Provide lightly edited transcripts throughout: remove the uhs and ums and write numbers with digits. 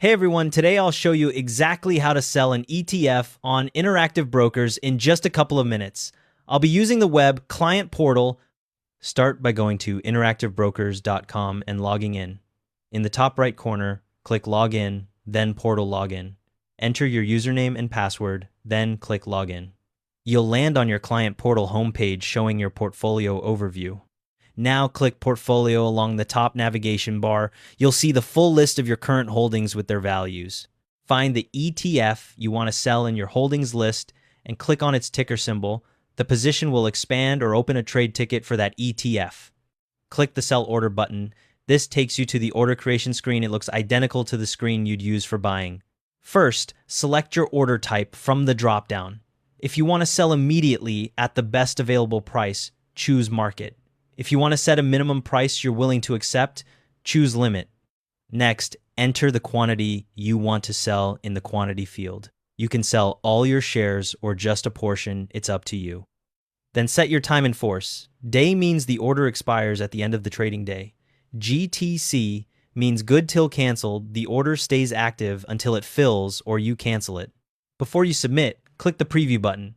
Hey everyone, today I'll show you exactly how to sell an ETF on Interactive Brokers in just a couple of minutes. I'll be using the web client portal. Start by going to interactivebrokers.com and logging in. In the top right corner, click Login, then Portal Login. Enter your username and password, then click Login. You'll land on your client portal homepage showing your portfolio overview. Now click Portfolio along the top navigation bar. You'll see the full list of your current holdings with their values. Find the ETF you want to sell in your holdings list and click on its ticker symbol. The position will expand or open a trade ticket for that ETF. Click the Sell Order button. This takes you to the order creation screen. It looks identical to the screen you'd use for buying. First, select your order type from the dropdown. If you want to sell immediately at the best available price, choose Market. If you want to set a minimum price you're willing to accept, choose Limit. Next, enter the quantity you want to sell in the quantity field. You can sell all your shares or just a portion, it's up to you. Then set your time in force. Day means the order expires at the end of the trading day. GTC means good till canceled, the order stays active until it fills or you cancel it. Before you submit, click the Preview button.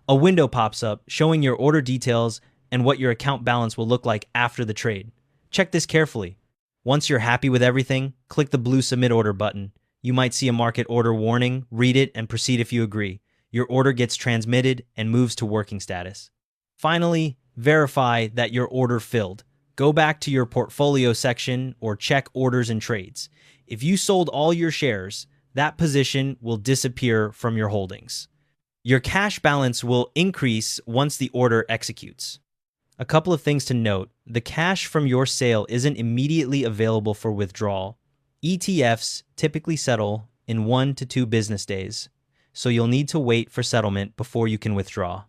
A window pops up showing your order details and what your account balance will look like after the trade. Check this carefully. Once you're happy with everything, click the blue Submit Order button. You might see a market order warning, read it, and proceed if you agree. Your order gets transmitted and moves to working status. Finally, verify that your order filled. Go back to your portfolio section or check orders and trades. If you sold all your shares, that position will disappear from your holdings. Your cash balance will increase once the order executes. A couple of things to note. The cash from your sale isn't immediately available for withdrawal. ETFs typically settle in 1 to 2 business days, so you'll need to wait for settlement before you can withdraw.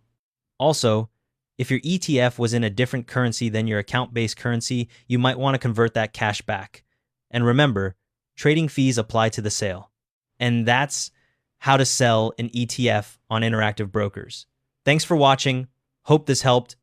Also, if your ETF was in a different currency than your account-based currency, you might want to convert that cash back. And remember, trading fees apply to the sale. And that's how to sell an ETF on Interactive Brokers. Thanks for watching. Hope this helped.